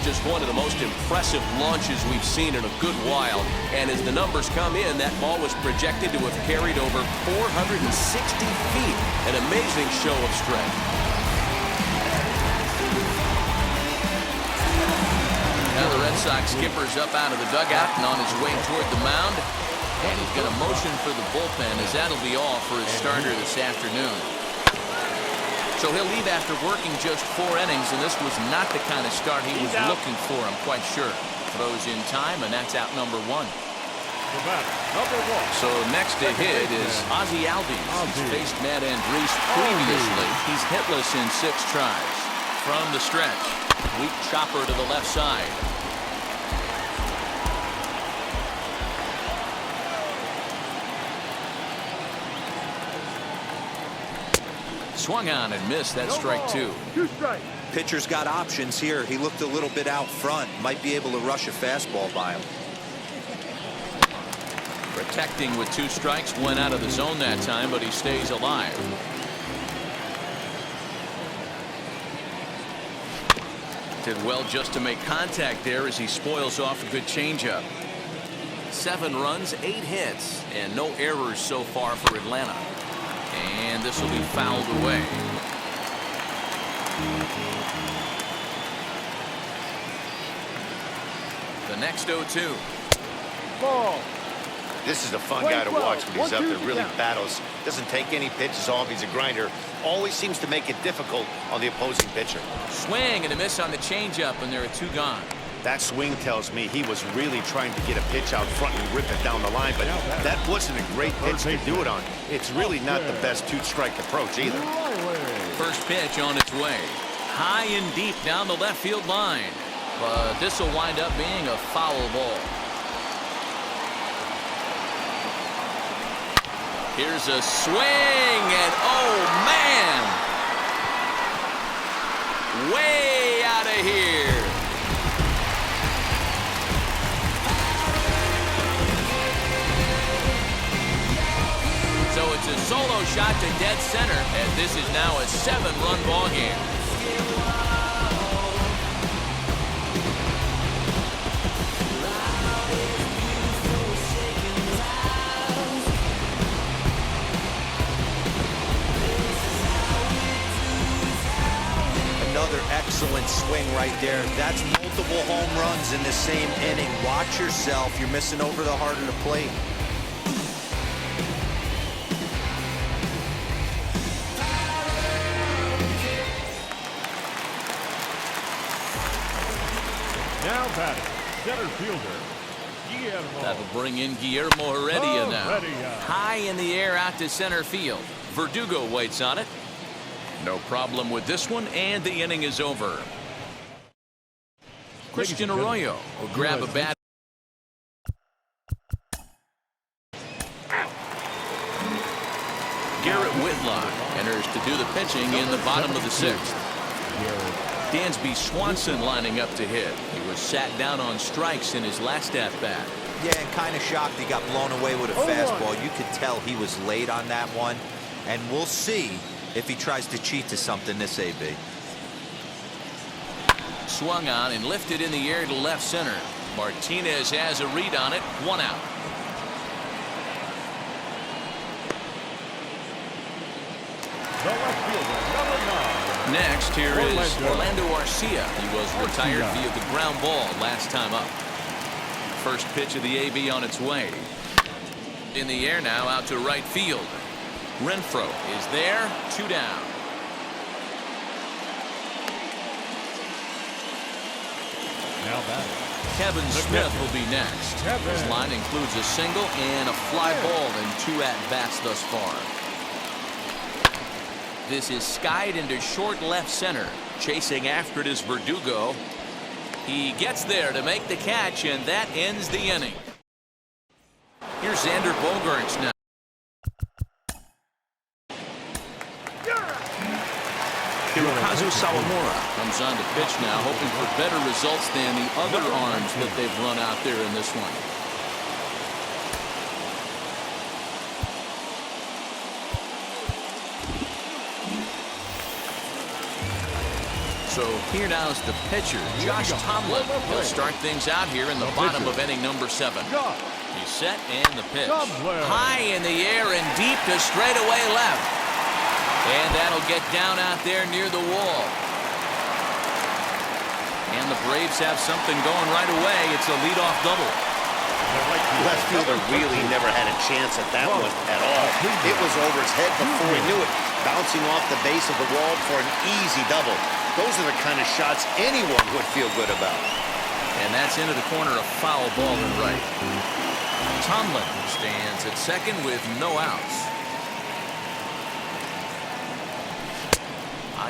just one of the most impressive launches we've seen in a good while. And as the numbers come in, that ball was projected to have carried over 460 feet. An amazing show of strength. Now the Red Sox skipper's up out of the dugout and on his way toward the mound. And he's going to motion for the bullpen, as that'll be all for his starter this afternoon. So he'll leave after working just 4 innings, and this was not the kind of start he was looking for, I'm quite sure. Throws in time, and that's out number 1. So next to hit is Ozzie Albies. He's faced Matt Andriese previously. He's hitless in 6 tries. From the stretch, weak chopper to the left side. Swung on and missed. That strike 2. 2 strikes. Pitcher's got options here. He looked a little bit out front. Might be able to rush a fastball by him. Protecting with 2 strikes. Went out of the zone that time, but he stays alive. Did well just to make contact there as he spoils off a good changeup. 7 runs, 8 hits, and no errors so far for Atlanta. And this will be fouled away. The next 0-2. Ball. This is a fun guy to watch when he's up there. Really battles. Doesn't take any pitches off. He's a grinder. Always seems to make it difficult on the opposing pitcher. Swing and a miss on the changeup, and there are 2 gone. That swing tells me he was really trying to get a pitch out front and rip it down the line, but that wasn't a great pitch to do it on. It's really not the best 2-strike approach either. First pitch on its way. High and deep down the left field line. But this will wind up being a foul ball. Here's a swing, and oh man! Way out of here. So it's a solo shot to dead center, and this is now a 7-run ball game. Another excellent swing right there. That's multiple home runs in the same inning. Watch yourself. You're missing over the heart of the plate. Now batting, center fielder, Guillermo. That'll bring in Guillermo Heredia now. High in the air out to center field. Verdugo waits on it. No problem with this one, and the inning is over. Christian Arroyo will grab a bat. Garrett Whitlock enters to do the pitching in the bottom of the 6th. Dansby Swanson lining up to hit. He was sat down on strikes in his last at-bat. Yeah, and kind of shocked he got blown away with a fastball. You could tell he was late on that one. And we'll see if he tries to cheat to something this AB. Swung on and lifted in the air to left center. Martinez has a read on it. 1 out. The left fielder, number 9. Next, here is Orlando Arcia. He was retired via the ground ball last time up. First pitch of the AB on its way. In the air now, out to right field. Renfroe is there. 2 down. Now batting. Kevin Smith will be next. His line includes a single and a fly ball in 2 at-bats thus far. This is skied into short left center. Chasing after it is Verdugo. He gets there to make the catch, and that ends the inning. Here's Xander Bogaerts now. Hirokazu Sawamura comes on to pitch now, hoping for better results than the other arms that they've run out there in this one. So Here now is the pitcher, Josh Tomlin. He'll start things out here in the bottom of inning number 7. He's set and the pitch. High in the air and deep to straightaway left. And that'll get down out there near the wall. And the Braves have something going right away. It's a leadoff double. Left fielder really never had a chance at that one at all. It was over his head before he knew it, bouncing off the base of the wall for an easy double. Those are the kind of shots anyone would feel good about. And that's into the corner, a foul ball to right. Tomlin stands at second with no outs.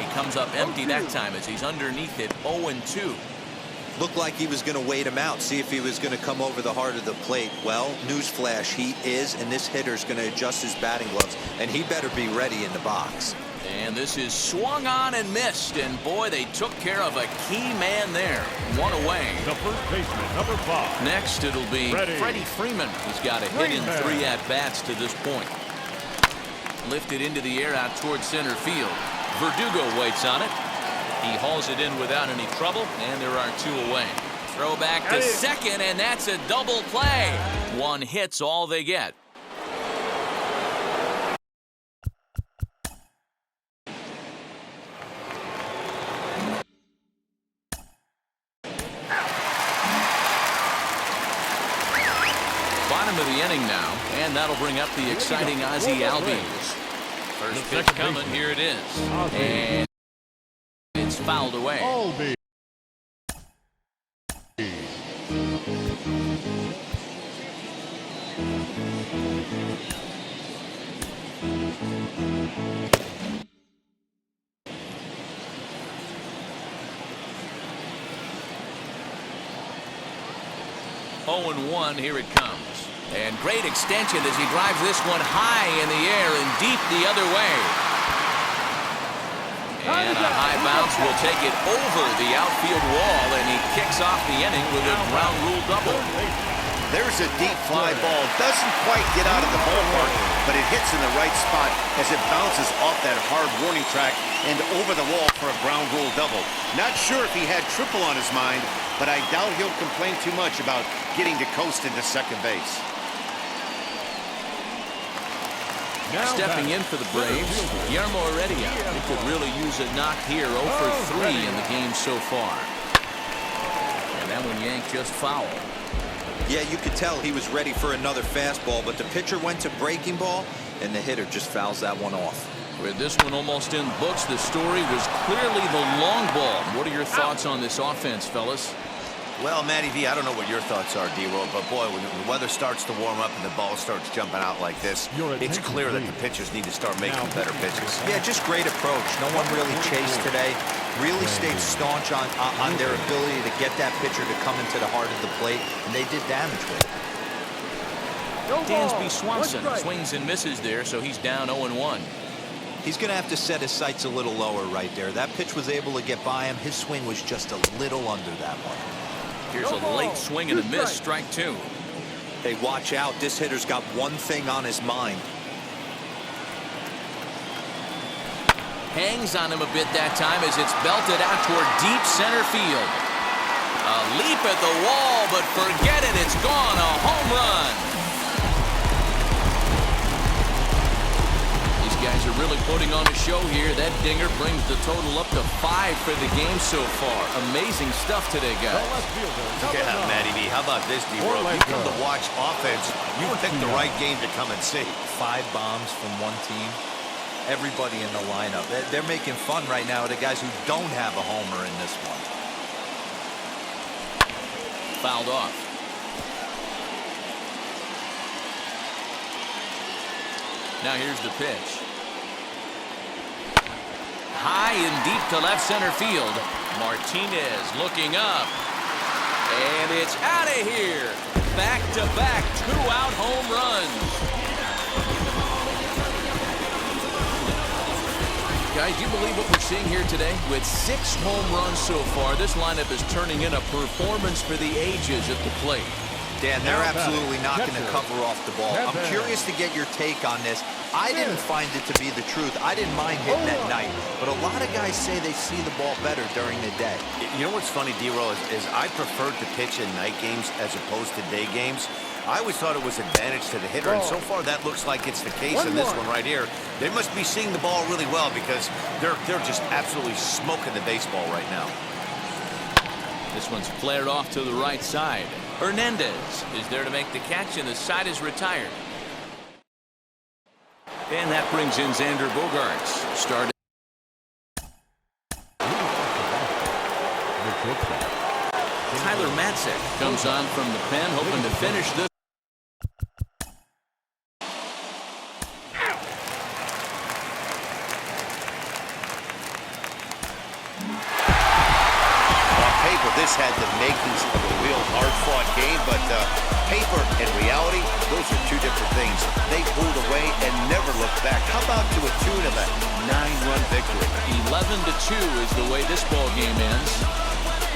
He comes up empty that time as he's underneath it 0-2. Looked like he was going to wait him out, see if he was going to come over the heart of the plate. Well, newsflash, he is, and this hitter's going to adjust his batting gloves, and he better be ready in the box. And this is swung on and missed, and boy, they took care of a key man there. One away. The first baseman, number 5. Next, it'll be Freddie Freeman. He's got a hit in 3 at-bats to this point. Lifted into the air out towards center field. Verdugo waits on it. He hauls it in without any trouble, and there are 2 away. Throw back to second, and that's a double play. 1 hit's all they get. Bottom of the inning now, and that'll bring up the exciting Ozzie Albies. First pitch coming, here it is. And it's fouled away. 0-1, here it comes. And great extension as he drives this one high in the air and deep the other way. And a high bounce will take it over the outfield wall, and he kicks off the inning with a ground rule double. There's a deep fly ball. Doesn't quite get out of the ballpark, but it hits in the right spot as it bounces off that hard warning track and over the wall for a ground rule double. Not sure if he had triple on his mind, but I doubt he'll complain too much about getting to coast into second base. Stepping in for the Braves, Guillermo Heredia. He could really use a knock here. 0 for 3 in the game so far. And that one yanked just foul. Yeah, you could tell he was ready for another fastball, but the pitcher went to breaking ball, and the hitter just fouls that one off. With this one almost in books, the story was clearly the long ball. What are your thoughts on this offense, fellas? Well, Matty V, I don't know what your thoughts are, D-Roll, but boy, when the weather starts to warm up and the ball starts jumping out like this, it's clear that the pitchers need to start making better pitches. Yeah, just great approach. No one really chased today. Really stayed staunch on their ability to get that pitcher to come into the heart of the plate, and they did damage with it. Dansby Swanson swings and misses there, so he's down 0-1. He's going to have to set his sights a little lower right there. That pitch was able to get by him. His swing was just a little under that one. Here's a late swing and a miss, strike 2. Hey, watch out. This hitter's got one thing on his mind. Hangs on him a bit that time as it's belted out toward deep center field. A leap at the wall, but forget it. It's gone. A home run. These guys are really putting on a show here. That dinger brings the total up to 5 for the game so far. Amazing stuff today, guys. Yeah, Matty V, how about this, D-Roll? You come to watch offense, you picked the right game to come and see. 5 bombs from one team. Everybody in the lineup. They're making fun right now of the guys who don't have a homer in this one. Fouled off. Now here's the pitch. High and deep to left center field. Martinez looking up. And it's out of here. Back-to-back 2-out home runs. Guys, do you believe what we're seeing here today? With 6 home runs so far, this lineup is turning in a performance for the ages at the plate. Dan, they're absolutely not going to cover off the ball. I'm curious to get your take on this. I didn't find it to be the truth. I didn't mind hitting at night, but a lot of guys say they see the ball better during the day. You know what's funny, D-Roll, is I preferred to pitch in night games as opposed to day games. I always thought it was advantage to the hitter, and so far that looks like it's the case in this one right here. They must be seeing the ball really well because they're just absolutely smoking the baseball right now. This one's flared off to the right side. Hernandez is there to make the catch, and the side is retired. And that brings in Xander Bogaerts. Started. Tyler Matzek comes on from the pen, hoping to finish this. This had the makings of a real hard-fought game, but paper and reality, those are two different things. They pulled away and never looked back. How about to a tune of a 9-run victory? 11-2 is the way this ball game ends.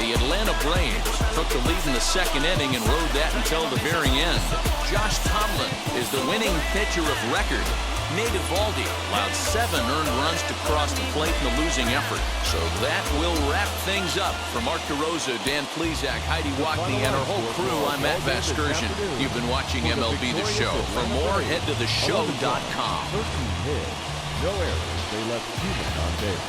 The Atlanta Braves took the lead in the second inning and rode that until the very end. Josh Tomlin is the winning pitcher of record. Nate Eovaldi allowed 7 earned runs to cross the plate in the losing effort. So that will wrap things up. For Mark DeRosa, Dan Plesac, Heidi Wackney, and our whole crew, I'm Matt Vasgersian. You've been watching MLB The Show. For more, head to theshow.com. 13 hits, no errors. They left human on base.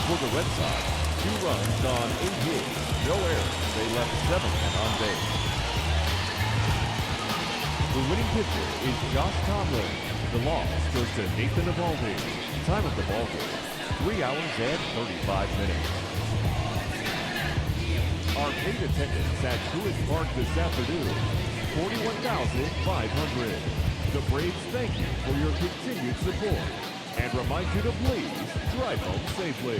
For the Red Sox, 2 runs on 8 hits, no errors. They left 7 men on base. The winning pitcher is Josh Tomlin. The loss goes to Nathan Eovaldi. Time of the ball game, 3 hours and 35 minutes. Arcade attendance at Truist Park this afternoon, 41,500. The Braves thank you for your continued support and remind you to please drive home safely.